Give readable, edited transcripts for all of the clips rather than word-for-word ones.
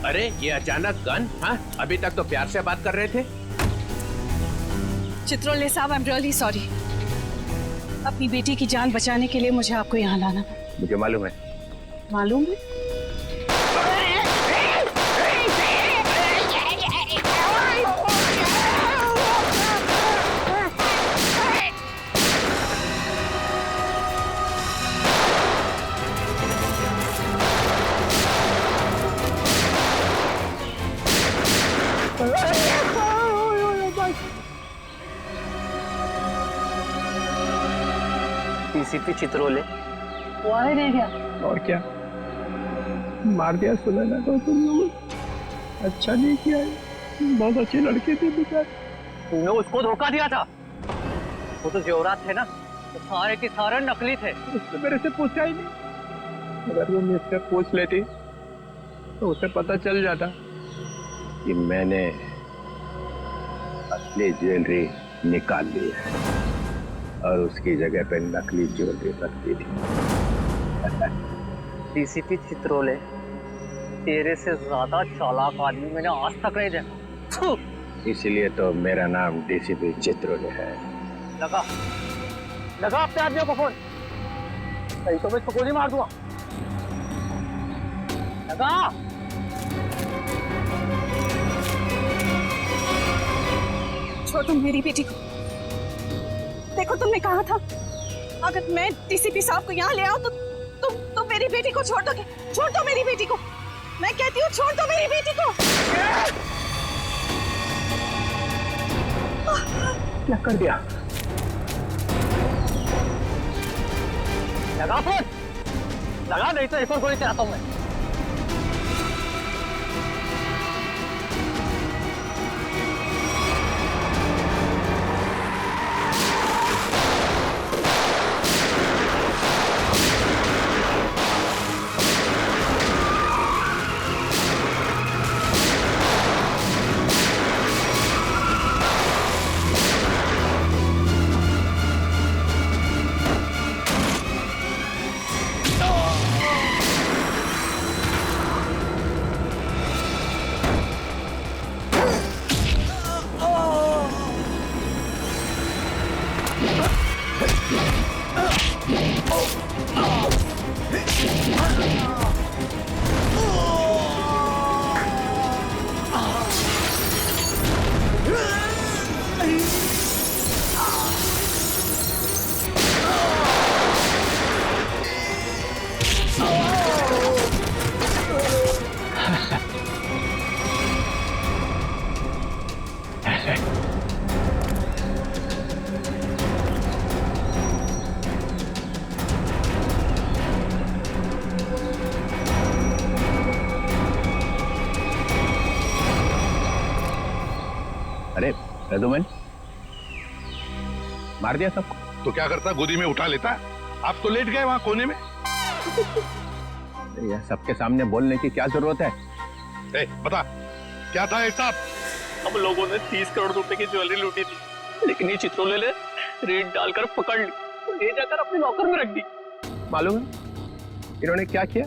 अरे ये अचानक गन? हाँ, अभी तक तो प्यार से बात कर रहे थे। चित्रोले साहब, आई एम रियली सॉरी। अपनी बेटी की जान बचाने के लिए मुझे आपको यहाँ लाना पड़ा। मुझे मालूम है। मालूम है? डीसीपी चित्रोले वो आए नहीं गया। और क्या मार दिया सुनैना को तुम लोग? अच्छा नहीं किया, बहुत अच्छे लड़के थे बेचारे। तुमने उसको धोखा दिया था। वो तो जेवरात थे ना, तो सारे के सारे नकली थे। उसने मेरे से पूछा ही नहीं। अगर वो मुझसे पूछ लेती तो उसे पता चल जाता कि मैंने असली ज्वेलरी निकाल ली है और उसकी जगह पे नकली ज्वेलरी रख दी थी। डीसीपी चित्रोले, तेरे से ज्यादा चालाक आदमी मैंने आज तक नहीं देखा। इसीलिए तो मेरा नाम डीसीपी चित्रोले है। लगा अपने आदमियों को फोन, नहीं तो मैं इसको गोली मार दूंगा। लगा। छोड़ तुम मेरी बेटी को। देखो तुमने कहा था अगर मैं डीसीपी साहब को यहाँ ले आऊं तो तुम मेरी बेटी को छोड़ दोगे। छोड़ दो मेरी बेटी को, मैं कहती हूँ छोड़ दो मेरी बेटी को। क्या कर दिया? लगा फोन, लगा, नहीं तो एक और गोली चलाता हूँ मैं। अरे रदुमन, मार दिया सबको? तो क्या करता, गोदी में उठा लेता। आप तो लेट गए वहां कोने में। यह सबके सामने बोलने की क्या जरूरत है? बता क्या था हिसाब? हम लोगों ने 30 करोड़ रुपए की ज्वेलरी लूटी थी, लेकिन ये चित्रोले ने रेड डालकर पकड़ ली, ले जाकर अपने लॉकर में रख दी। मालूम है इन्होंने क्या किया?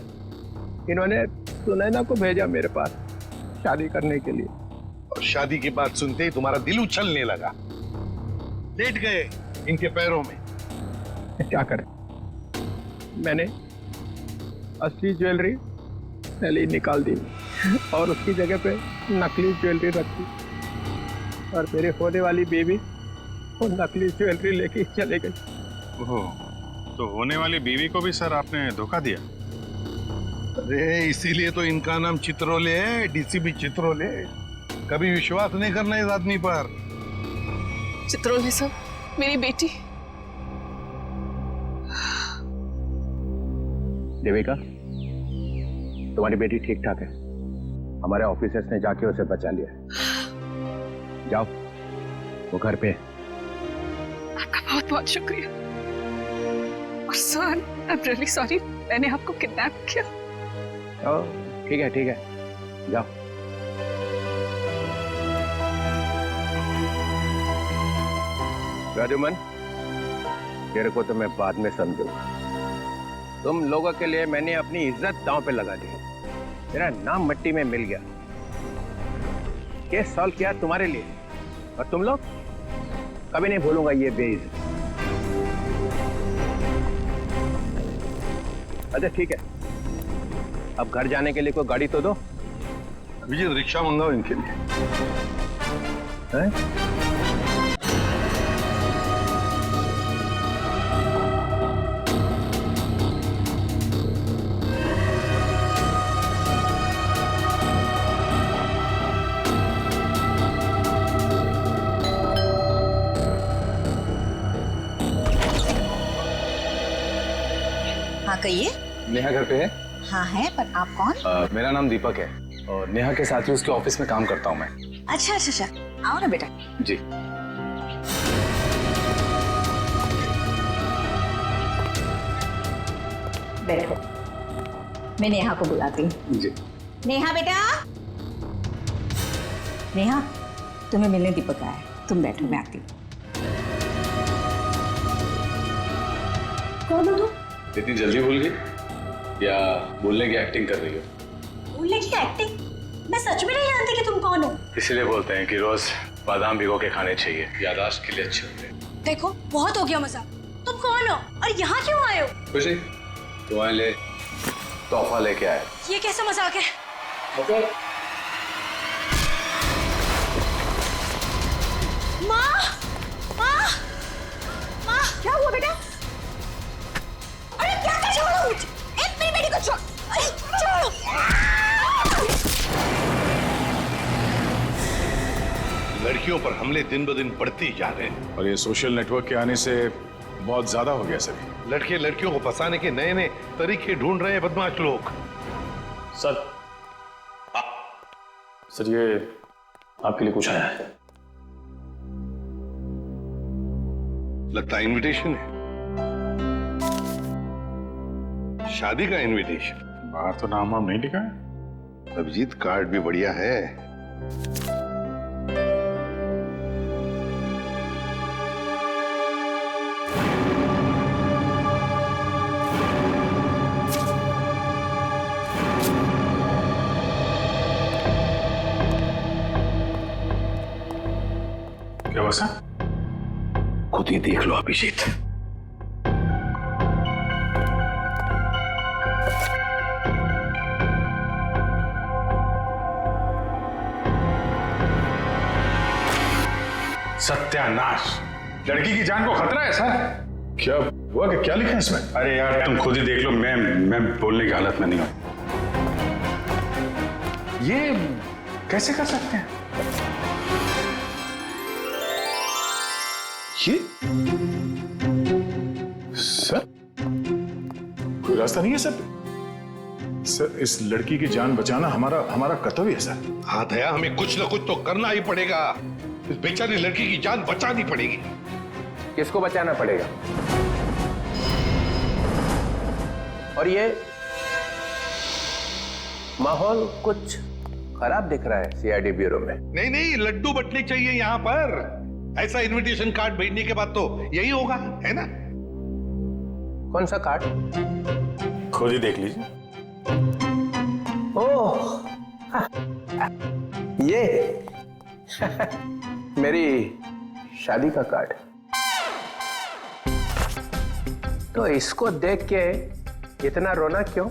इन्होंने सुनैना को भेजा मेरे पास शादी करने के लिए। और शादी की बात सुनते ही तुम्हारा दिल उछलने लगा, लेट गए इनके पैरों में। क्या करें, मैंने असली ज्वेलरी पहले ही निकाल दी और उसकी जगह पे नकली ज्वेलरी रख दी, और मेरे होने वाली बेबी वो नकली ज्वेलरी लेके चले गई। ओह, तो होने वाली बीवी को भी सर आपने धोखा दिया? अरे इसीलिए तो इनका नाम चित्रोले है, डीसीपी चित्रोले। कभी विश्वास नहीं करना इस आदमी पर। चित्रोले साहब, मेरी बेटी। देविका, तुम्हारी बेटी ठीक ठाक है। हमारे ऑफिसर्स ने जाके उसे बचा लिया। जाओ, वो घर पे। आपका बहुत बहुत शुक्रिया। और sir, I am really sorry, मैंने आपको किडनैप किया। ठीक है, ठीक है, जाओ। राजूमन, तेरे को तो मैं बाद में समझूंगा। तुम लोगों के लिए मैंने अपनी इज्जत दांव पे लगा दी। मेरा नाम मिट्टी में मिल गया। केस सॉल्व किया तुम्हारे लिए, और तुम लोग कभी नहीं भूलूंगा ये बेइज्जती। अच्छा ठीक है, अब घर जाने के लिए कोई गाड़ी तो दो। अभिजीत रिक्शा मंगाओ इनके लिए। हैं? हाँ कहिए। नेहा घर पे है? हाँ है, पर आप कौन? मेरा नाम दीपक है और नेहा के साथ ही उसके ऑफिस में काम करता हूँ मैं। अच्छा अच्छा अच्छा, आओ ना बेटा। जी। बैठो, मैं नेहा को बुलाती हूँ। जी। नेहा बेटा। नेहा, तुम्हें मिलने दीपक आया है, तुम बैठो, मैं आती हूँ। कौन हो तुम? इतनी जल्दी भूल गई या बोलने की एक्टिंग कर रही हो? बोलने की एक्टिंग? मैं सच में नहीं जानती कि तुम कौन हो। इसीलिए बोलते हैं कि रोज बादाम भिगो के खाने चाहिए, याददाश्त के लिए अच्छे होते हैं। देखो बहुत हो गया मजाक। तुम कौन हो और यहाँ क्यों आए हो? कुछ नहीं, तुम्हारे लिए तोहफा लेके आए। ये कैसा मजाक है? माँ, माँ, माँ, क्या हुआ बेटा? अरे क्या कर छोड़ो मुझे, एक मेरी बेटी को छोड़, अरे छोड़ो। लड़कियों पर हमले दिन ब दिन बढ़ते ही जा रहे हैं और ये सोशल नेटवर्क के आने से बहुत ज्यादा हो गया सभी। लड़के लड़कियों को फंसाने के नए नए तरीके ढूंढ रहे हैं बदमाश लोग। सर, सर ये आपके लिए कुछ आया है। लगता है इनविटेशन है, शादी का इनविटेशन। बाहर तो नाम वाम नहीं लिखा है। अभिजीत कार्ड भी बढ़िया है। क्या बसा? खुद ही देख लो अभिजीत। सत्यानाश, लड़की की जान को खतरा है सर। क्या हुआ कि क्या लिखा है इसमें? अरे यार तुम खुद ही देख लो, मैं बोलने की हालत में नहीं हूं। ये कैसे कर सकते हैं? ये सर कोई रास्ता नहीं है सर। सर इस लड़की की जान बचाना हमारा कर्तव्य है सर। हाँ दया, हमें कुछ ना कुछ तो करना ही पड़ेगा। इस बेचारी लड़की की जान बचानी पड़ेगी। किसको बचाना पड़ेगा? और ये माहौल कुछ खराब दिख रहा है सीआईडी ब्यूरो में। नहीं नहीं, लड्डू बटने चाहिए यहाँ पर। ऐसा इनविटेशन कार्ड भेजने के बाद तो यही होगा, है ना? कौन सा कार्ड? खुद ही देख लीजिए। ओह ये मेरी शादी का कार्ड। तो इसको देख के इतना रोना क्यों?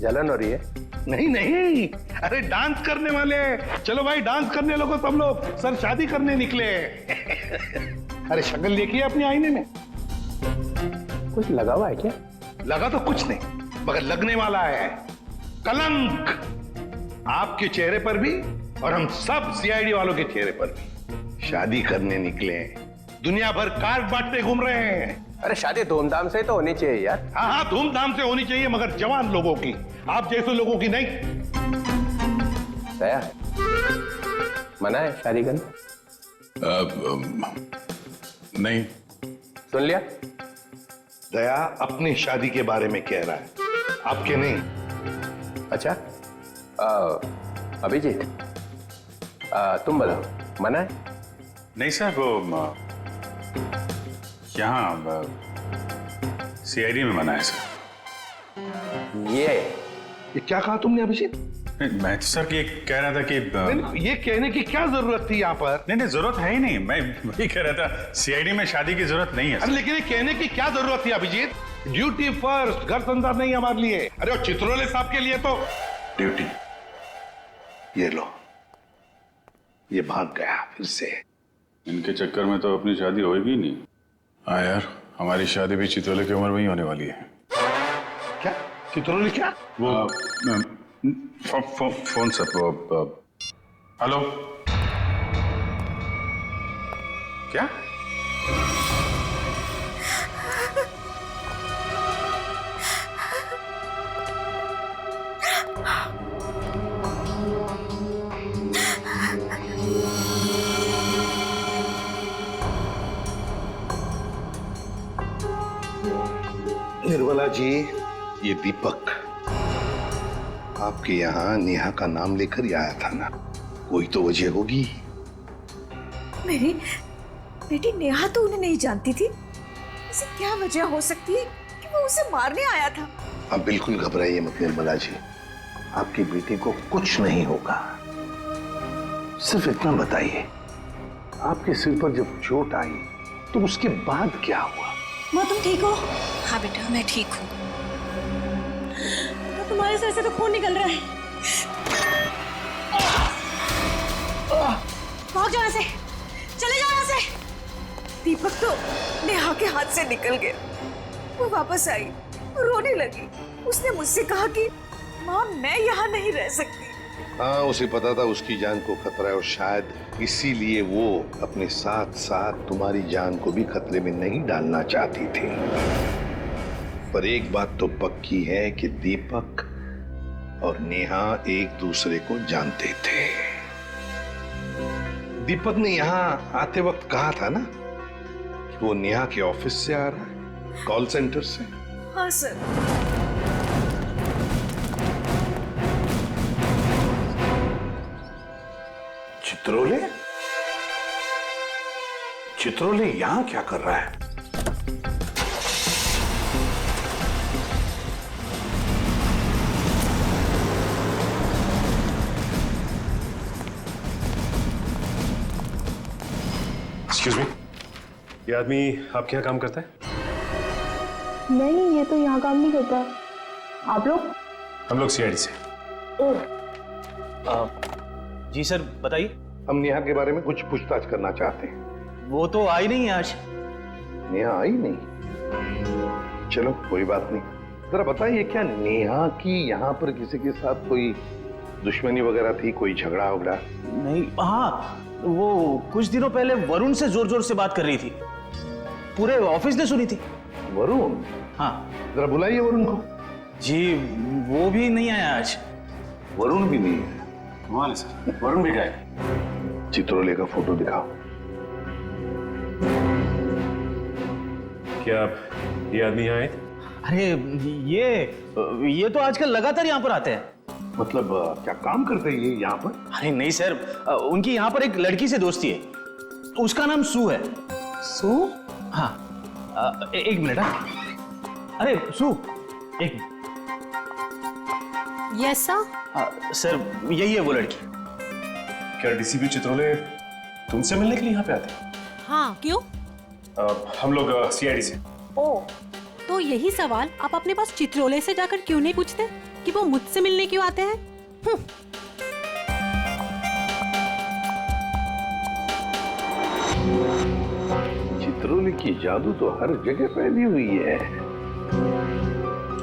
जलन हो रही है? नहीं नहीं, अरे डांस करने वाले। चलो भाई डांस करने लगो तुम लोग। सर शादी करने निकले। अरे शक्ल देखिए अपने आईने में। कुछ लगा हुआ है क्या? लगा तो कुछ नहीं, मगर लगने वाला है कलंक आपके चेहरे पर भी और हम सब सीआईडी वालों के चेहरे पर भी। शादी करने निकले, दुनिया भर कार्ड बांटते घूम रहे हैं। अरे शादी धूमधाम से तो होनी चाहिए यार। हाँ हाँ, धूमधाम से होनी चाहिए, मगर जवान लोगों की, आप जैसे लोगों की नहीं। दया, मना है शादी करना? नहीं। सुन लिया? दया अपनी शादी के बारे में कह रहा है, आपके नहीं। अच्छा अभिजीत, तुम बोलो, मना है? नहीं सर, वो यहाँ सीआईडी में मना है सर। ये क्या कहा तुमने अभिजीत? मैं तो सर ये कह रहा था कि ये कहने की क्या जरूरत थी यहाँ पर? नहीं जरूरत है ही नहीं, मैं वही कह रहा था सीआईडी में शादी की जरूरत नहीं है। अरे लेकिन ये कहने की क्या जरूरत थी अभिजीत? ड्यूटी फर्स्ट, घर संसार नहीं हमारे लिए। अरे वो चित्रोले साहब के लिए तो ड्यूटी। ये लो, ये भाग गया फिर से। इनके चक्कर में तो अपनी शादी होगी नहीं। हाँ यार, हमारी शादी भी चित्रोले की उम्र में ही होने वाली है। क्या चित्रोले? क्या वो फोन सर, हेलो, क्या? निर्मला जी, ये दीपक आपके यहाँ नेहा का नाम लेकर ही आया था ना? कोई तो वजह होगी। मेरी बेटी नेहा तो उन्हें नहीं जानती थी। ऐसी क्या वजह हो सकती है कि वो उसे मारने आया था? आप बिल्कुल घबराइए मत निर्मला जी, आपकी बेटी को कुछ नहीं होगा। सिर्फ इतना बताइए, आपके सिर पर जब चोट आई तो उसके बाद क्या हुआ? माँ तुम ठीक हो? हाँ बेटा, मैं ठीक हूँ। तुम्हारे सर से तो खून निकल रहा है। भाग जाओ यहाँ से, चले जाओ यहाँ से। दीपक तो नेहा के हाथ से निकल गया। वो वापस आई, रोने लगी। उसने मुझसे कहा कि माँ मैं यहाँ नहीं रह सकती। हाँ, उसे पता था उसकी जान को खतरा है और शायद इसीलिए वो अपने साथ साथ तुम्हारी जान को भी खतरे में नहीं डालना चाहती थी। पर एक बात तो पक्की है कि दीपक और नेहा एक दूसरे को जानते थे। दीपक ने यहाँ आते वक्त कहा था ना कि वो नेहा के ऑफिस से आ रहा है, कॉल सेंटर से। हाँ सर। चित्रोले? चित्रोले यहां क्या कर रहा है? एक्सक्यूज मी, ये आदमी आपके यहाँ काम करता है? नहीं, ये तो यहाँ काम नहीं करता। आप लोग? हम लोग सीआईडी से। जी सर, बताइए। हम नेहा के बारे में कुछ पूछताछ करना चाहते हैं। वो तो आई नहीं है आज। नेहा आई नहीं? चलो कोई बात नहीं। जरा बताइए, क्या नेहा की यहाँ पर किसी के साथ कोई दुश्मनी वगैरह थी, कोई झगड़ा वगड़ा? नहीं, हाँ वो कुछ दिनों पहले वरुण से जोर जोर से बात कर रही थी, पूरे ऑफिस ने सुनी थी। वरुण? हाँ। जरा बुलाइए वरुण को। जी वो भी नहीं आया आज। वरुण भी नहीं है? कमाल है सर, वरुण भी गया। चित्रोले का फोटो दिखाओ। क्या ये आदमी यहाँ आए? अरे ये तो आजकल लगातार यहाँ पर आते हैं। मतलब क्या काम करते हैं ये यहाँ पर? अरे नहीं सर, उनकी यहाँ पर एक लड़की से दोस्ती है, उसका नाम सू है। सू? हाँ, एक मिनट। अरे सू, एक मिनट। Yes sir. सर यही है वो लड़की। क्या डीसीपी चित्रोले तुमसे मिलने के लिए यहाँ पे आते हैं? हाँ, क्यों? हम लोग सीआईडी से। ओ, तो यही सवाल आप अपने पास चित्रोले से जाकर क्यों नहीं पूछते कि वो मुझसे मिलने क्यों आते हैं? चित्रोले की जादू तो हर जगह फैली हुई है,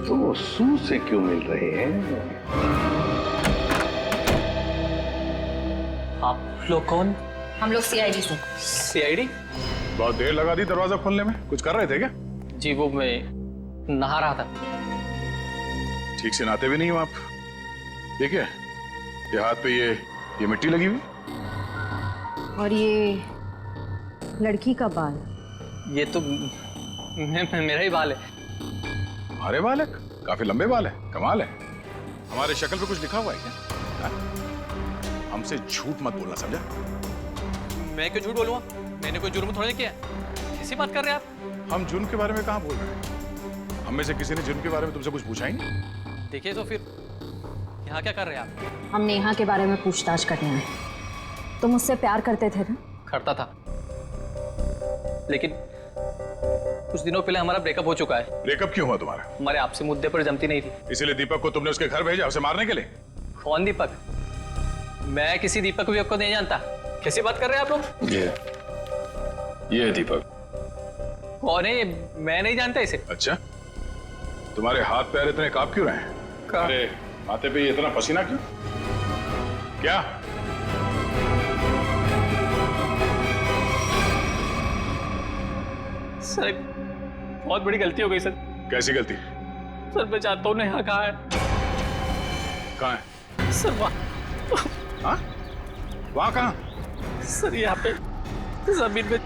तो वो सू से क्यों मिल रहे हैं? आप लोग कौन? हम लोग सीआईडी से। सीआईडी? बहुत देर लगा दी दरवाजा खोलने में, कुछ कर रहे थे क्या? जी वो मैं नहा रहा था। ठीक से नहाते भी नहीं हो आप। ये क्या है? ये हाथ पे ये मिट्टी लगी हुई? और ये लड़की का बाल? ये तो मेरा ही बाल है। हमारे बाल है? काफी लंबे बाल है, कमाल है। हमारे शक्ल पे कुछ लिखा हुआ है क्या? हमसे झूठ मत बोलना, समझा? मैं क्यों झूठ बोलूंगा? मैंने कोई जुर्म थोड़ा नहीं किया। कैसी बात कर रहे हैं आप? हम जुर्म के बारे में कहाँ बोल रहे हैं? हम में से किसी ने जुर्म के बारे में तुमसे कुछ पूछा ही नहीं। देखिए तो फिर यहाँ क्या कर रहे हैं आप? हम नेहा के बारे में पूछताछ करने आए। तुम उससे प्यार करते थे ना? करता था, लेकिन कुछ दिनों पहले हमारा ब्रेकअप हो चुका है। ब्रेकअप क्यों हुआ तुम्हारा? हमारे आपसी मुद्दे पर जमती नहीं थी। इसीलिए दीपक को तुमने उसके घर भेजा उसे मारने के लिए? कौन दीपक? मैं किसी दीपक विवेक को नहीं जानता। कैसी बात कर रहे हैं आप लोग? ये है दीपक। कौन है ये? मैं नहीं जानता इसे। अच्छा, तुम्हारे हाथ पैर इतने कांप क्यों रहे हैं? अरे माथे पे इतना पसीना क्यों? क्या? सर एक बहुत बड़ी गलती हो गई सर। कैसी गलती? सर मैं जानता हूँ नेहा कहाँ है। कहाँ है? सर वहाँ। हाँ? वहाँ कहाँ? सर यहाँ पे जमीन में।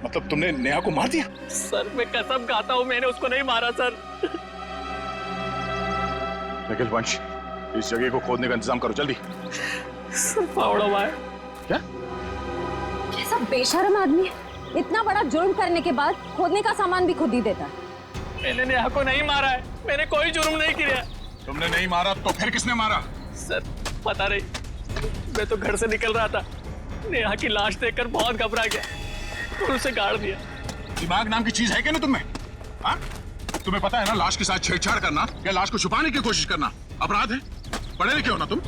मतलब तुमने नेहा को मार दिया? सर मैं कसम खाता हूँ मैंने उसको नहीं मारा सर। निखिल वंश, इस जगह को खोदने का इंतजाम करो जल्दी। सर फावड़ा हुआ है। क्या? कैसा बेशर्म आदमी है, इतना बड़ा जुर्म करने के बाद खोदने का सामान भी खुद ही देता है। मैंने नेहा को नहीं मारा है, मैंने कोई जुर्म नहीं किया। तुमने नहीं मारा तो फिर किसने मारा? सर पता नहीं, मैं तो घर से निकल रहा था, नेहा की लाश देखकर बहुत घबरा गया और उसे गाड़ दिया। दिमाग नाम की चीज है क्या ना तुम्हें? हाँ? तुम्हें पता है ना लाश के साथ छेड़छाड़ करना या लाश को छुपाने की कोशिश करना अपराध है? पढ़े लिखे हो ना तुम?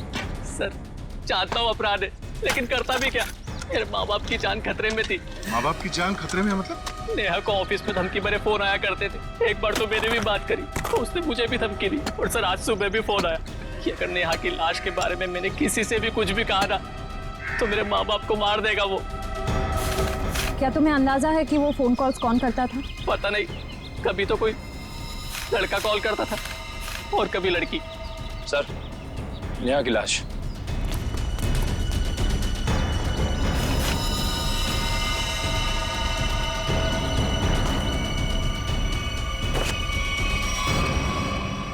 सर जानता हूँ अपराध है, लेकिन करता भी क्या? मेरे माँ बाप की जान खतरे में थी। माँ बाप की जान खतरे में मतलब? नेहा को ऑफिस में धमकी भरे फोन आया करते थे। एक बार तो मैंने भी बात करी तो उसने मुझे भी धमकी दी। और सर आज सुबह भी फोन आया कि अगर नेहा की लाश के बारे में मैंने किसी से भी कुछ भी कहा ना तो मेरे माँ बाप को मार देगा वो। क्या तुम्हें अंदाजा है कि वो फोन कॉल्स कौन करता था? पता नहीं, कभी तो कोई लड़का कॉल करता था और कभी लड़की। सर नेहा की लाश।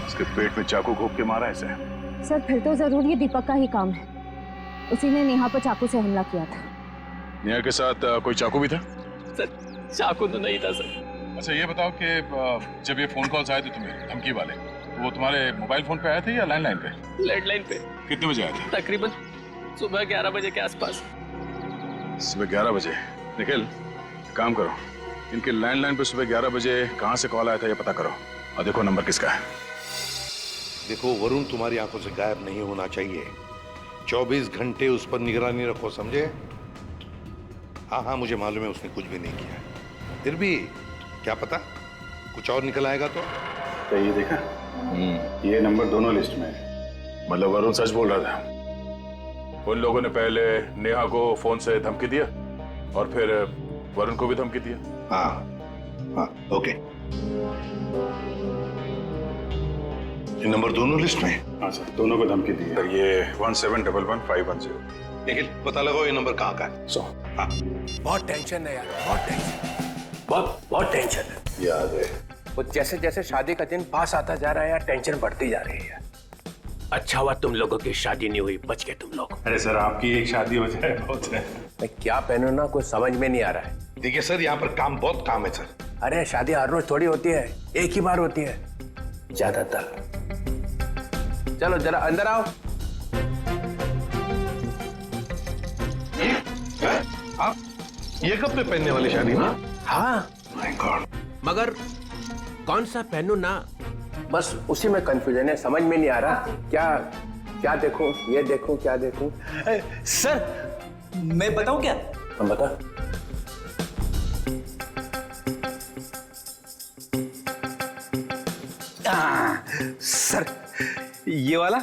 इसके पेट में चाकू घोंप के मारा इसे। सर फिर तो जरूर ये दीपक का ही काम है, उसी ने नेहा पर चाकू से हमला किया था। नेहा के साथ कोई चाकू भी था? सर चाकू तो नहीं था सर। अच्छा ये बताओ कि जब ये फोन कॉल्स आए थे तुम्हें धमकी वाले, वो तुम्हारे मोबाइल फोन पे आए थे या लैंडलाइन पे? लैंडलाइन पे। कितने बजे आए थे? तकरीबन सुबह 11 बजे के आसपास। सुबह 11 बजे? निखिल काम करो, इनके लैंडलाइन पे सुबह 11 बजे कहाँ से कॉल आया था ये पता करो और देखो नंबर किसका है। देखो वरुण तुम्हारी आंखों से गायब नहीं होना चाहिए। 24 घंटे उस पर निगरानी रखो, समझे? हाँ मुझे मालूम है उसने कुछ भी नहीं किया, फिर भी क्या पता कुछ और निकल आएगा तो। ये देखा, ये नंबर दोनों लिस्ट में है। मतलब वरुण सच बोल रहा था? उन लोगों ने पहले नेहा को फोन से धमकी दिया और फिर वरुण को भी धमकी दिया? हाँ ओके। ये नंबर दोनों लिस्ट में? हाँ सर, दोनों को धमकी दी है। ये 17111510। लेकिन पता लगाओ ये नंबर कहाँ का है। हाँ। बहुत टेंशन है यार, बहुत टेंशन, बहुत टेंशन है। याद है वो जैसे जैसे शादी का दिन पास आता जा रहा है यार, टेंशन बढ़ती जा रही है। अच्छा हुआ तुम लोगों की शादी नहीं हुई, बच गए तुम लोग। अरे सर आपकी एक शादी हो जाए बहुत है। मैं क्या पहनूं ना कुछ समझ में नहीं आ रहा है। देखिए सर यहाँ पर बहुत काम है सर। अरे शादी हर रोज थोड़ी होती है, एक ही बार होती है ज्यादातर। चलो जरा अंदर आओ। आप ये कपड़े पहनने वाली शादी ना? हाँ माय गॉड। मगर कौन सा पहनूं ना, बस उसी में कंफ्यूजन है, समझ में नहीं आ रहा क्या देखूं, ये देखूं, क्या देखूं। सर मैं बताऊं क्या? हम बता। सर ये वाला।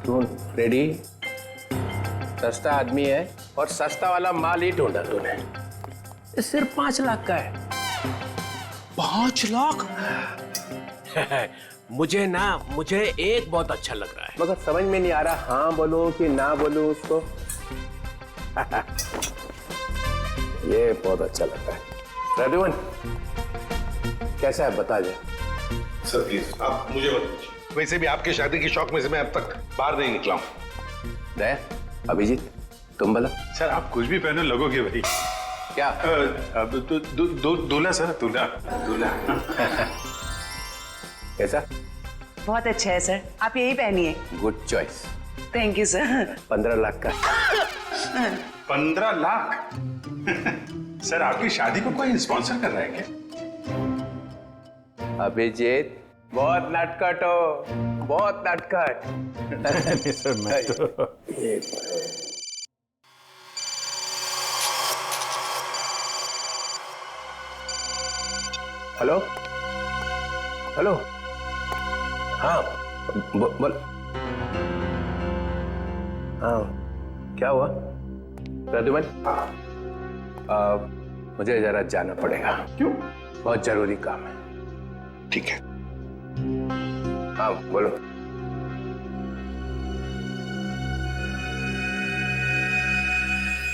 सुन रेडी, सस्ता आदमी है और सस्ता वाला माल ही ढूंढा तूने। ये सिर्फ 5 लाख का है। 5 लाख? मुझे एक बहुत अच्छा लग रहा है, मगर समझ में नहीं आ रहा हाँ बोलूं कि ना बोलूं उसको। ये बहुत अच्छा लगता है। रघुवन कैसा है बता दे। सर प्लीज आप मुझे मत पूछिए, वैसे भी आपके शादी की शौक में से मैं अब तक बाहर नहीं निकला हूँ। दया, अभिजीत तुम बोला। सर आप कुछ भी पहने लगोगे भाई। क्या? दूल्हा सर, दूल्हा। कैसा? बहुत अच्छा है सर, आप यही पहनिए। Good choice. Thank you sir. 15 lakh का। 15 लाख? सर आपकी शादी को कोई स्पॉन्सर कर रहा है क्या? अभिजीत बहुत नटखट हो, बहुत नटखट। नहीं सर, मैं तो हेलो हेलो, हाँ बोल। हाँ क्या हुआ प्रद्युमन? मुझे जरा जाना पड़ेगा। क्यों? बहुत जरूरी काम है। ठीक है। हाँ बोलो।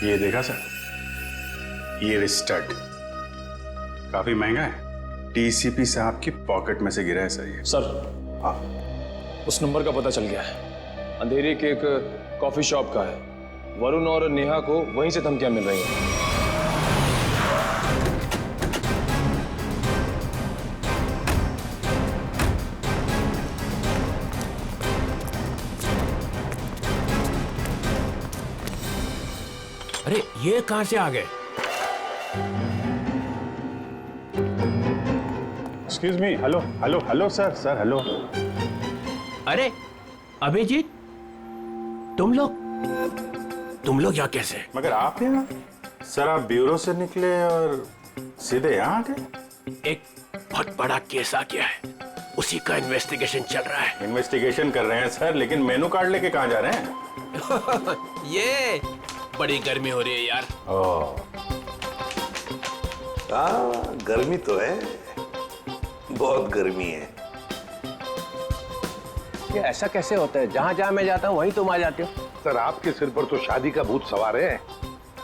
ये देखा सर, ये स्टड काफी महंगा है। डीसीपी साहब की पॉकेट में से गिरा है सर ये। सर, हाँ, उस नंबर का पता चल गया है। अंधेरी के एक कॉफी शॉप का है। वरुण और नेहा को वहीं से धमकियां मिल रही हैं। अरे ये कहां से आ गए? Excuse me, hello hello hello sir, sir hello. अरे अभिजीत, तुम लोग यहाँ कैसे? मगर आप यहाँ? सर आप ब्यूरो से निकले और सीधे यहाँ आ गए? एक बहुत बड़ा केस आ गया है, उसी का इन्वेस्टिगेशन चल रहा है। इन्वेस्टिगेशन कर रहे हैं सर, लेकिन मेनू कार्ड लेके कहाँ जा रहे हैं? ये बड़ी गर्मी हो रही है यार। हाँ गर्मी तो है, बहुत गर्मी है। ये ऐसा कैसे होता है? जहां जहां मैं जाता हूं वहीं तुम आ जाते हो। सर आपके सिर पर तो शादी का भूत सवार है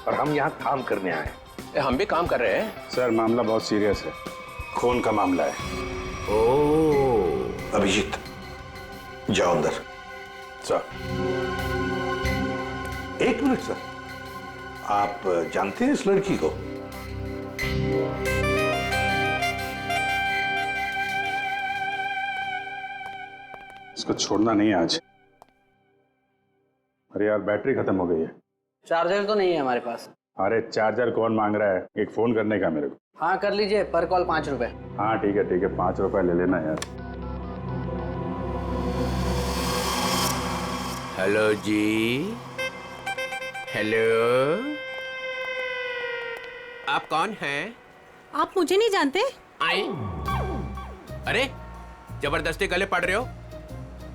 और हम यहाँ काम करने आए हैं। हम भी काम कर रहे हैं। सर मामला बहुत सीरियस है, खून का मामला है। ओह अभिजीत जाओ अंदर। सर एक मिनट सर, आप जानते हैं इस लड़की को? इसको छोड़ना नहीं आज। अरे यार बैटरी खत्म हो गई है। चार्जर तो नहीं है हमारे पास। अरे चार्जर कौन मांग रहा है? एक फोन करने का मेरे को। हाँ कर लीजिए, पर कॉल 5 रुपए। हाँ ठीक है 5 रुपए ले लेना यार। हेलो जी, हेलो, आप कौन हैं? आप मुझे नहीं जानते? आए? अरे जबरदस्ती गले पड़ रहे हो,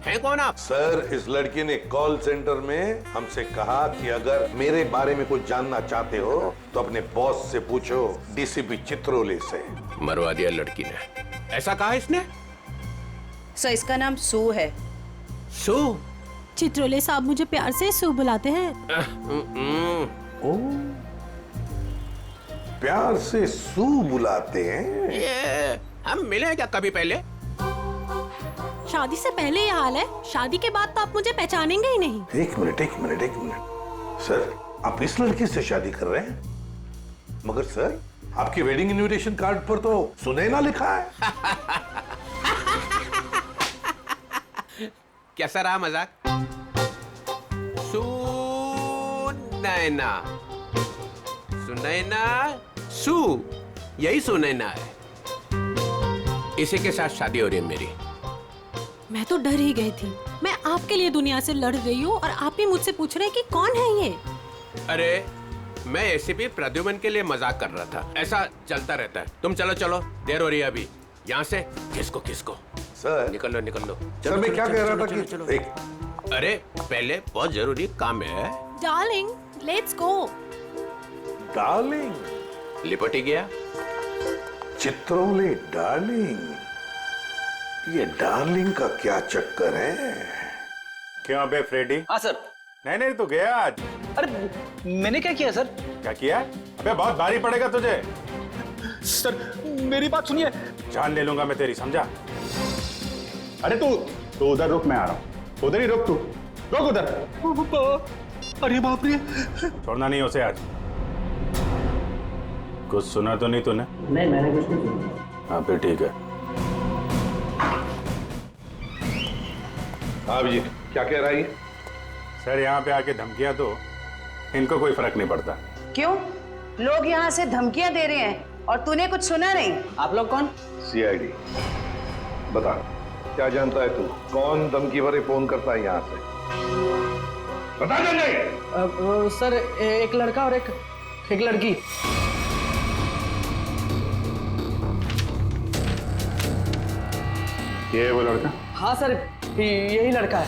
हैं कौन आप? सर इस लड़की ने कॉल सेंटर में हमसे कहा कि अगर मेरे बारे में कुछ जानना चाहते हो तो अपने बॉस से पूछो, डीसीपी चित्रोले से। मरवा दिया लड़की ने। ऐसा कहा इसने? सर इसका नाम सू है। सू? चित्रोले साहब मुझे प्यार से सू बुलाते हैं। ओ, प्यार से सू बुलाते हैं? ये हम मिले हैं क्या कभी पहले? शादी से पहले ये हाल है, शादी के बाद तो आप मुझे पहचानेंगे ही नहीं। एक मिनट सर, आप इस लड़की से शादी कर रहे हैं? मगर सर आपकी वेडिंग इनविटेशन कार्ड पर तो सुनैना लिखा है। कैसा रहा मजाक? सुनैना सू, यही सुनैना है। इसी के साथ शादी हो रही है मेरी। मैं तो डर ही गई थी। मैं आपके लिए दुनिया से लड़ रही हूँ और आप ही मुझसे पूछ रहे हैं कि कौन है ये? अरे मैं एसीपी प्रद्युमन के लिए मजाक कर रहा था। ऐसा चलता रहता है। तुम चलो चलो, देर हो रही है अभी। यहाँ से किसको सर निकल लो। सर मैं क्या कह रहा था कि चलो। एक अरे पहले बहुत जरूरी काम है। Darling let's go. डार्लिंग? लिपट ही गया। चित्रोले डार्लिंग? ये डार्लिंग का क्या चक्कर है? क्यों बे फ्रेडी? हाँ सर। नहीं तो गया आज। अरे मैंने क्या किया सर? क्या किया? अबे बहुत भारी पड़ेगा तुझे। सर मेरी बात सुनिए। जान ले लूंगा मैं तेरी, समझा? अरे तू उधर रुक, मैं आ रहा हूँ। उधर ही रुक, तू रुक उधर। अरे बाप रे। छोड़ना नहीं उसे आज। कुछ सुना तो नहीं तूने? नहीं, मैंने कुछ नहीं सुना। हाँ फिर ठीक है। हाँ जी, क्या कह रहा है? सर यहाँ पे आके धमकियां दो, इनको कोई फर्क नहीं पड़ता। क्यों? लोग यहाँ से धमकियां दे रहे हैं और तूने कुछ सुना नहीं? आप लोग कौन? सीआईडी। बता, क्या जानता है तू? कौन धमकी भरे फोन करता है यहाँ से? बता जल्दी। सर एक लड़का और एक लड़की। ये है वो लड़का? हाँ सर, यही लड़का है।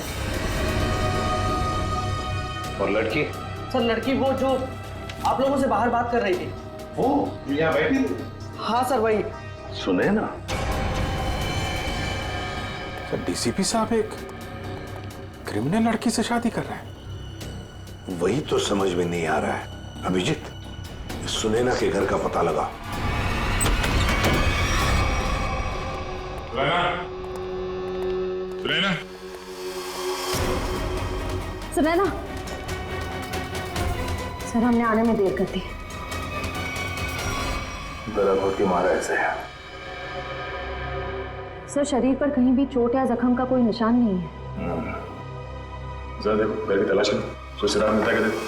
और लड़की? सर लड़की वो जो आप लोगों से बाहर बात कर रही थी। वो यहाँ बैठी थी? हाँ सर वही। सुने ना, सर डीसीपी साहब एक क्रिमिनल लड़की से शादी कर रहे हैं। वही तो समझ में नहीं आ रहा है। अभिजीत, सुनैना के घर का पता लगा। सुनैना, सुनैना, सर हमने आने में देर कर दी। गला घोट के मारा ऐसे है। सर शरीर पर कहीं भी चोट या जख्म का कोई निशान नहीं है। जरा देखो, घर की तलाश करो, कुछ सुराग मिलता है क्या देखो।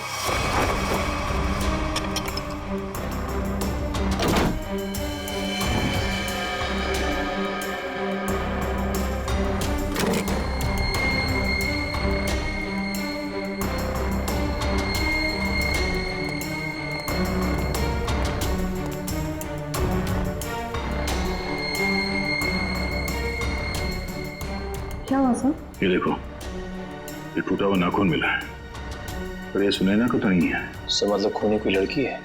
क्या हुआ सर? ये देखो, ये टूटा हुआ नाखून मिला है, पर ये सुनैना को तो नहीं है। सर मतलब खूनी कोई लड़की है?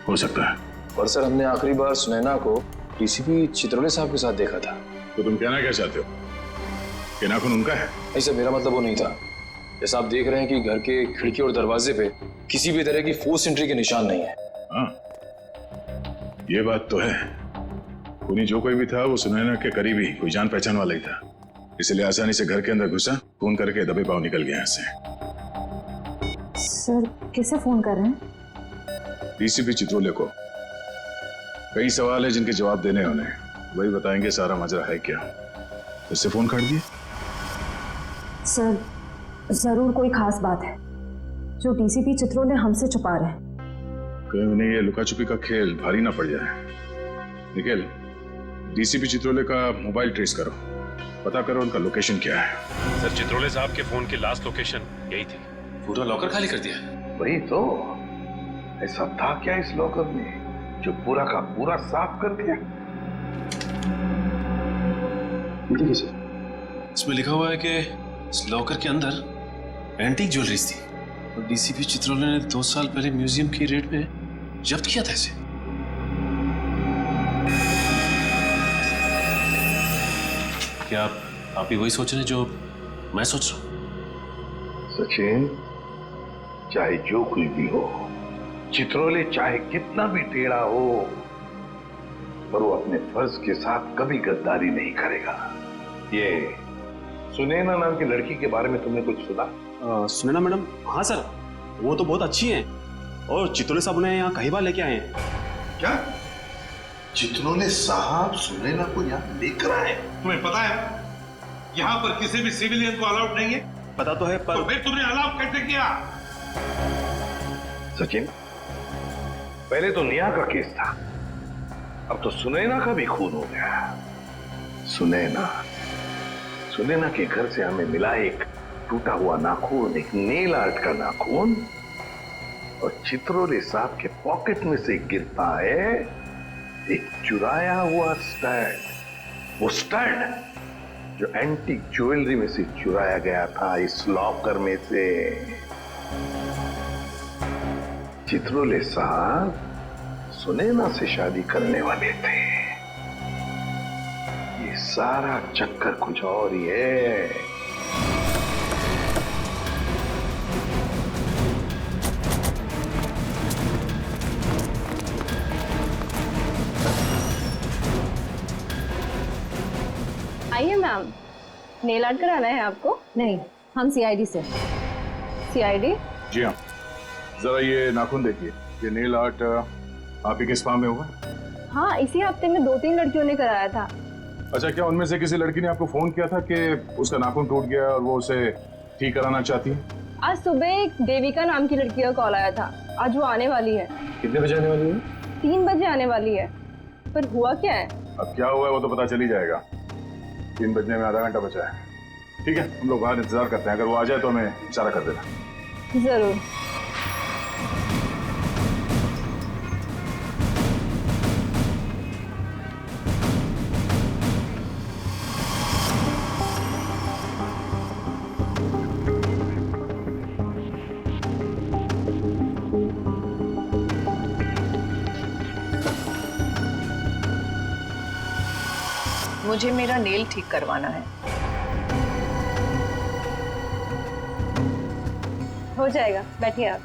हो सकता है। पर सर हमने आखिरी बार सुनैना को डीसीपी चित्रोले साहब के साथ देखा था। तो तुम कहना क्या चाहते हो कि नाखून उनका है? नहीं सर, मेरा मतलब वो नहीं था। जैसा आप देख रहे हैं कि घर के खिड़की और दरवाजे पे किसी भी तरह की फोर्स एंट्री के निशान नहीं है। हाँ, ये बात तो है। खूनी जो कोई भी था वो सुनैना के करीबी कोई जान पहचान वाला ही था, इसलिए आसानी से घर के अंदर घुसा, फोन करके दबे पांव निकल गया यहाँ से। सर किसे फोन कर रहे हैं? डीसीपी चित्रोले को। कई सवाल है जिनके जवाब देने होने, वही बताएंगे सारा मजरा है क्या। इससे फोन काट दिए? सर जरूर कोई खास बात है जो डीसीपी चित्रोले हमसे छुपा रहे हैं। कहीं उन्हें ये लुका छुपी का खेल भारी ना पड़ जाए। निखिल, डीसीपी चित्रोले का मोबाइल ट्रेस करो, पता करो उनका लोकेशन क्या है। सर चित्रोले साहब के फोन की लास्ट लोकेशन यही थी। पूरा लॉकर खाली कर दिया? वही तो, ऐसा था क्या इस लॉकर में जो पूरा का पूरा साफ कर दिया? देखिए सर, इसमें लिखा हुआ है कि इस लॉकर के अंदर एंटीक ज्वेलरीज थी और डीसीपी चित्रोले ने 2 साल पहले म्यूजियम की रेड में जब्त किया था इसे। क्या आप भी वही सोच रहे हैं जो मैं सोच रहा हूं? सचिन, चाहे जो कुछ भी हो, चित्रोले चाहे कितना भी टेढ़ा हो, पर वो अपने फर्ज के साथ कभी गद्दारी नहीं करेगा। ये सुनैना नाम की लड़की के बारे में तुमने कुछ सुना? सुनैना मैडम? हाँ सर, वो तो बहुत अच्छी हैं और चित्रोले साहब उन्हें यहाँ कहीं बार लेके आए हैं। क्या? चित्रोले साहब सुनैना को यहाँ लेकर आए? तुम्हें पता है यहाँ पर किसी भी सिविलियन को अलाउड नहीं है? पता तो है, पर तो फिर तुमने अलाउड कैसे किया? सचिन, पहले तो नेहा का केस था, अब तो सुनैना का भी खून हो गया। सुनैना के घर से हमें मिला एक टूटा हुआ नाखून, एक नेल आर्ट का नाखून, और चित्रोले साहब के पॉकेट में से गिरता है एक चुराया हुआ स्टड। वो स्टड जो एंटीक ज्वेलरी में से चुराया गया था इस लॉकर में से। चित्रोले साहब सुनैना से शादी करने वाले थे। ये सारा चक्कर कुछ और ही है। आइए मैम, नेल आर्ट कराना है आपको? नहीं, हम सीआईडी से। सीआईडी? जी हाँ, जरा ये नाखून देखिए, ये नेल आर्ट आप ही के स्पा में होगा? हाँ, इसी हफ्ते में 2-3 लड़कियों ने कराया था। अच्छा, क्या उनमें से किसी लड़की ने आपको फोन किया था कि उसका नाखून टूट गया और वो उसे ठीक कराना चाहती है? आज सुबह एक देविका नाम की लड़की का कॉल आया था। आज वो आने वाली है। कितने बजे आने वाली है? 3 बजे आने वाली है। पर हुआ क्या है? अब क्या हुआ है वो तो पता चल ही जाएगा। 3 बजने में आधा घंटा बचा है। ठीक है, हम लोग बाहर इंतजार करते हैं, अगर वो आ जाए तो हमें इशारा कर देना। जरूर। मुझे मेरा नेल ठीक करवाना है। हो जाएगा, बैठिए आप।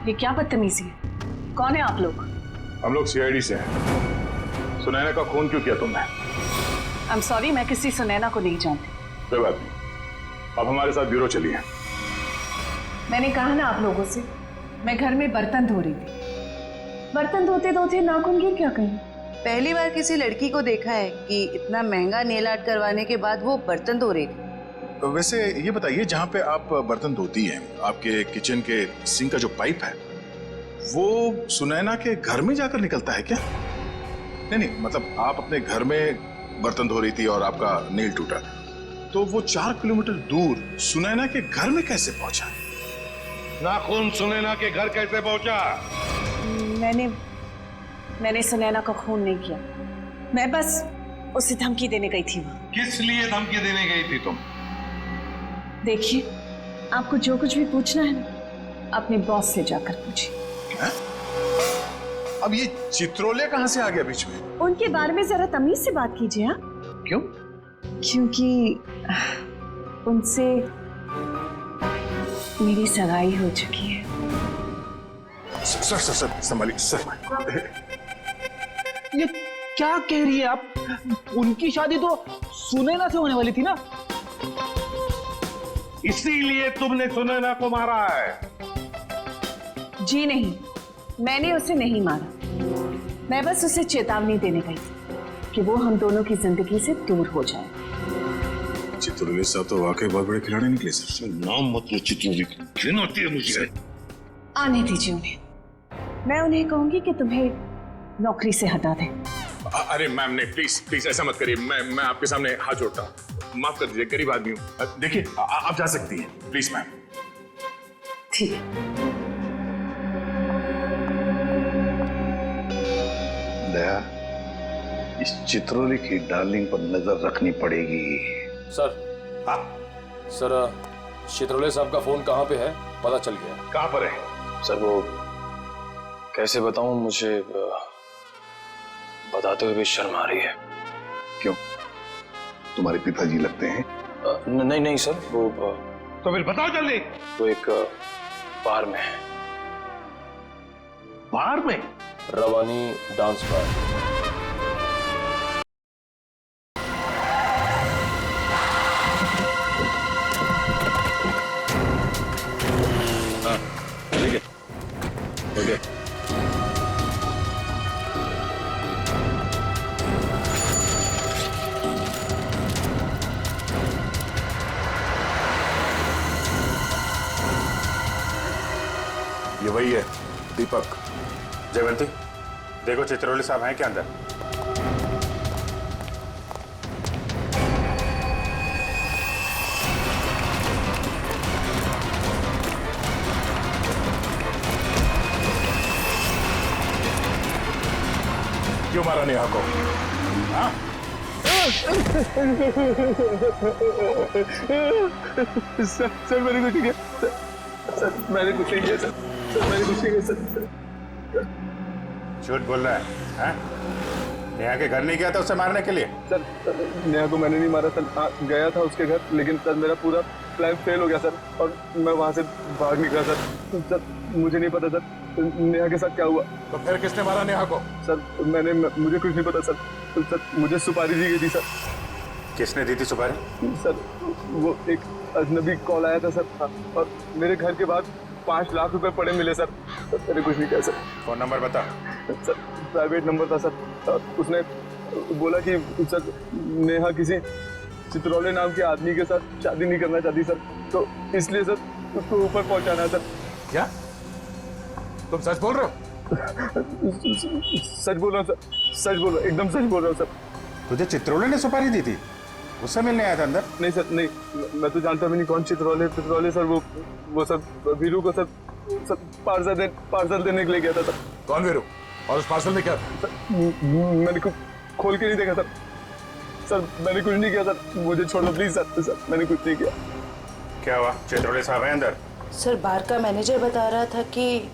ये क्या बदतमीजी है? कौन है आप लोग? हम लोग सीआईडी से हैं। सुनैना का खून क्यों किया तुमने? आई एम सॉरी, मैं किसी सुनैना को नहीं जानती। कोई बात नहीं, अब हमारे साथ ब्यूरो चलिए। मैंने कहा ना आप लोगों से, मैं घर में बर्तन धो रही थी। बर्तन धोते धोते नाखून गिर क्या कहीं? पहली बार किसी लड़की को देखा है कि इतना महंगा नेल आर्ट करवाने के बाद वो बर्तन धो रही थी। वैसे ये बताइए, जहाँ पे आप बर्तन धोती हैं, आपके किचन के सिंक का जो पाइप है वो सुनैना के घर में जाकर निकलता है क्या? नहीं, मतलब आप अपने घर में बर्तन धो रही थी और आपका नेल टूटा, तो वो 4 किलोमीटर दूर सुनैना के घर में कैसे पहुंचा? नाखून सुनैना के घर कैसे पहुंचा? मैंने सुनैना का खून नहीं किया। मैं बस उसे धमकी देने गई थी। किस लिए धमकी देने गई थी तुम? देखिए, आपको जो कुछ भी पूछना है ना, अपने बॉस से जाकर पूछिए। अब ये चित्रोले कहां से आ गया बीच में? उनके बारे में जरा तमीज से बात कीजिए। हाँ, क्यों? क्योंकि उनसे मेरी सगाई हो चुकी है। सर संभालिए सर। ये क्या कह रही है आप? उनकी शादी तो सुनैना से होने वाली थी ना? इसीलिए तुमने सुनैना को मारा है? जी नहीं, मैंने उसे नहीं मारा। मैं बस उसे चेतावनी देने गई थी कि वो हम दोनों की जिंदगी से दूर हो जाए। चित्रोले साहब तो वाकई बहुत बड़े खिलाड़ी निकले सर। नाम मत लो चित्रोले, घिन होती है मुझे। आने दीजिए उन्हें। मैं उन्हें कहूंगी कि तुम्हें नौकरी से हटा दें। अरे मैम ने प्लीज ऐसा मत करिए। मैं आपके सामने हाथ जोड़ता हूँ, माफ कर दीजिए, गरीब आदमी हूँ। देखिए आप जा सकती हैं, प्लीज मैम। ठीक है। दया, इस चित्रोले की डार्लिंग पर नजर रखनी पड़ेगी। सर। हाँ सर, चित्रोले साहब का फोन कहाँ पे है पता चल गया। कहाँ पर है? सर वो कैसे बताऊं, मुझे बताते हुए भी शर्म आ रही है। क्यों? तुम्हारे पिताजी लगते हैं? नहीं सर, वो तो फिर बताओ जल्दी। वो एक बार में है। बार में? रवानी डांस बार। हाँ ठीक है, ओके। ये वही है, दीपक। जयवंती, देखो चित्रोले साहब हैं क्या अंदर? क्यों मारा नेहा को? हाँ? सर मैंने कुछ नहीं किया। सर मैंने कुछ नहीं किया। सर मैंने कुछ नहीं किया। सर झूठ बोल रहा है, हैं? नेहा के घर नहीं गया था उसे मारने के लिए? सर नेहा को मैंने नहीं मारा सर। गया था उसके घर, लेकिन सर मेरा पूरा प्लान फेल हो गया सर, और मैं वहां से भाग निकला सर। सर मुझे नहीं पता सर नेहा के साथ क्या हुआ? तो फिर किसने मारा नेहा को? सर मुझे कुछ नहीं पता सर। मुझे सुपारी दी गई थी सर। किसने दी थी सुपारी? सर वो एक अजनबी कॉल आया था सर, और मेरे घर के बाद 5 लाख रुपए पड़े मिले सर। मैंने कुछ नहीं किया सर। फोन नंबर बता। सर प्राइवेट नंबर था सर। उसने बोला कि सर नेहा किसी चित्रोले नाम के आदमी के साथ शादी नहीं करना चाहती सर, तो इसलिए सर उसको ऊपर पहुंचाना है सर। क्या तुम सच बोल रहे हो? सच बोल रहा हूँ सर, सच बोल रहा हूँ, एकदम सच बोल रहा हूँ सर। तुझे चित्रोले ने सुपारी दी थी? उससे मिलने आया था अंदर? नहीं सर, नहीं, मैं तो जानता भी नहीं कौन चित्रोले सर। वो सर वीरू को सर पार्सल देने के लिए गया था सर। कौन वीरू? और उस पार्सल में क्या था? मैंने खोल के नहीं देखा सर। सर मैंने कुछ नहीं किया सर, मुझे छोड़ दो प्लीज सर। सर मैंने कुछ नहीं किया। क्या हुआ? चित्रोले साहब हैं अंदर? सर बार का मैनेजर बता रहा था कि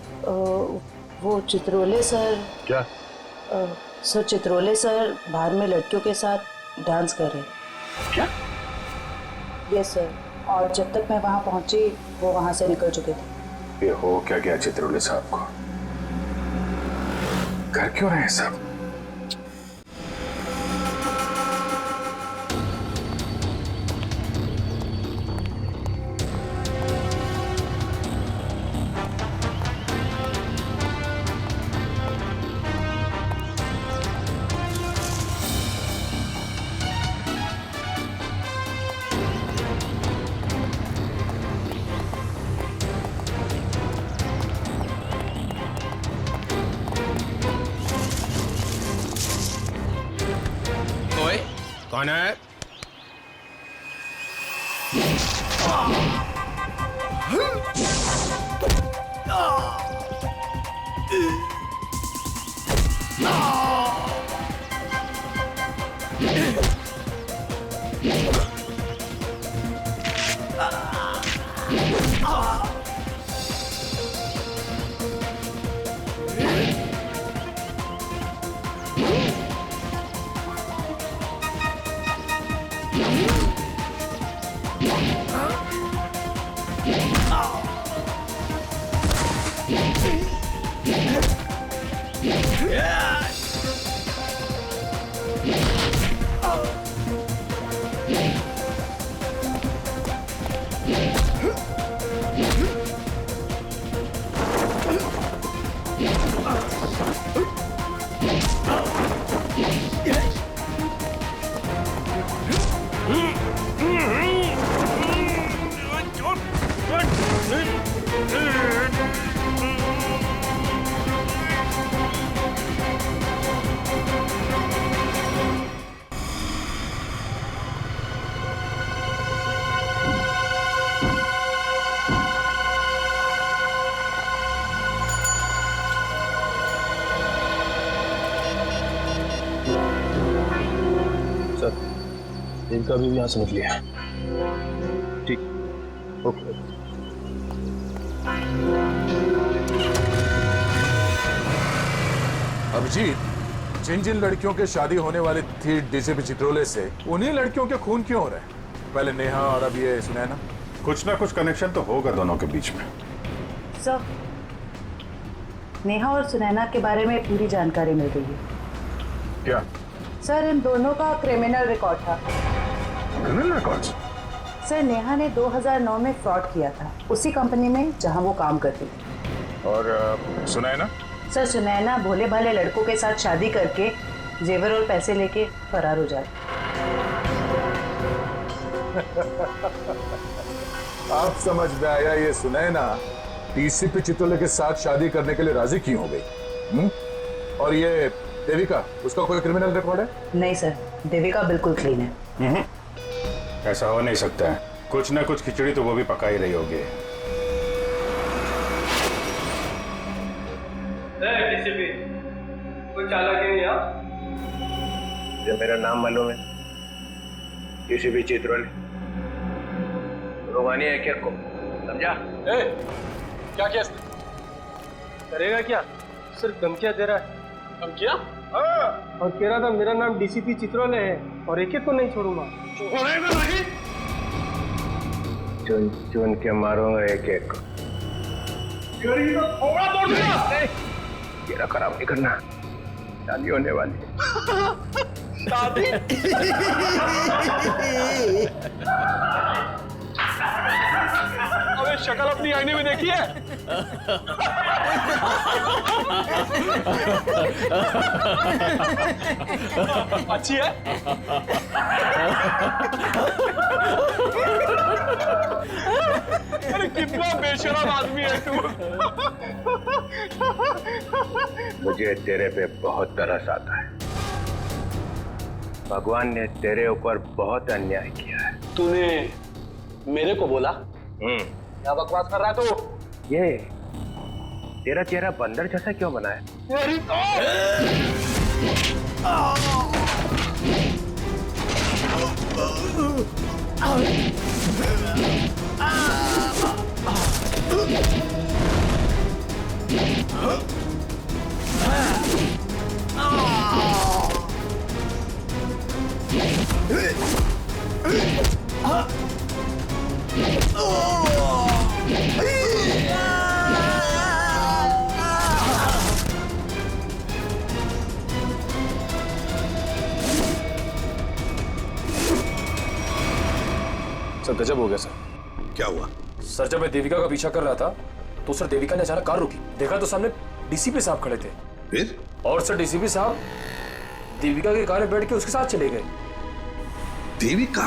वो चित्रोले सर। क्या? सर चित्रोले सर बाहर में लड़कियों के साथ डांस कर रहे। क्या? यस सर, और जब तक मैं वहां पहुंची वो वहां से निकल चुके थे। ये हो क्या गया चित्रोले साहब को? घर क्यों रहे सब? कौन है? इनका भी यहाँ समझ लिया। ठीक, ओके। अभिजीत, जिन जिन लड़कियों के शादी होने वाली थी डीसीपी चित्रोले से, उन्हीं लड़कियों के खून क्यों हो रहे हैं? पहले नेहा और अब ये सुनैना। कुछ ना कुछ कनेक्शन तो होगा दोनों के बीच में। सर नेहा और सुनैना के बारे में पूरी जानकारी मिल गई है। क्या? सर इन दोनों का क्रिमिनल रिकॉर्ड था। Criminal record? सर नेहा ने 2009 में फ्रॉड किया था उसी कंपनी में जहां वो काम करती थी। और सुनैना? सर सुनैना भोले भाले लड़कों के साथ शादी करके जेवर और पैसे लेके फरार हो जाती। आप समझ में आया, ये सुनैना डीसीपी चित्रोले के साथ शादी करने के लिए राजी क्यों हो गई? और ये देविका, उसका कोई क्रिमिनल रिकॉर्ड है? नहीं सर, देविका बिल्कुल क्लीन है। ऐसा हो नहीं सकता है, कुछ ना कुछ खिचड़ी तो वो भी पका ही रही होगी। कोई चालाकी नहीं है? मुझे मेरा नाम मालूम है, डीसीपी चित्रोले। रोमानी है क्या को? समझा? क्या किया इसने? करेगा क्या? सिर्फ धमकियां दे रहा है। धमकियां? हाँ, और कह रहा था मेरा नाम डीसीपी चित्रोले है और एक एक को नहीं छोड़ूंगा। छोड़ेगा नहीं? चुन चुन के मारूंगा एक एक को। गरीब का थोड़ा तोड़ दिया। तेरा खराब नहीं करना, शादी होने वाली है। शादी? अबे शक्ल अपनी आईने में देखी है? अच्छी है? अरे कितना बेशरम आदमी है तू। मुझे तेरे पे बहुत तरस आता है। भगवान ने तेरे ऊपर बहुत अन्याय किया है। तूने मेरे को बोला? क्या बकवास कर रहा है तू? ये तेरा चेहरा बंदर जैसा क्यों बना है? मेरी सर गजब हो गया सर। क्या हुआ? सर जब मैं देविका का पीछा कर रहा था तो सर देविका ने अचानक कार रोकी। देखा तो सामने डीसीपी साहब खड़े थे। फिर? और सर डीसीपी साहब देविका की कार में बैठ के उसके साथ चले गए। देविका?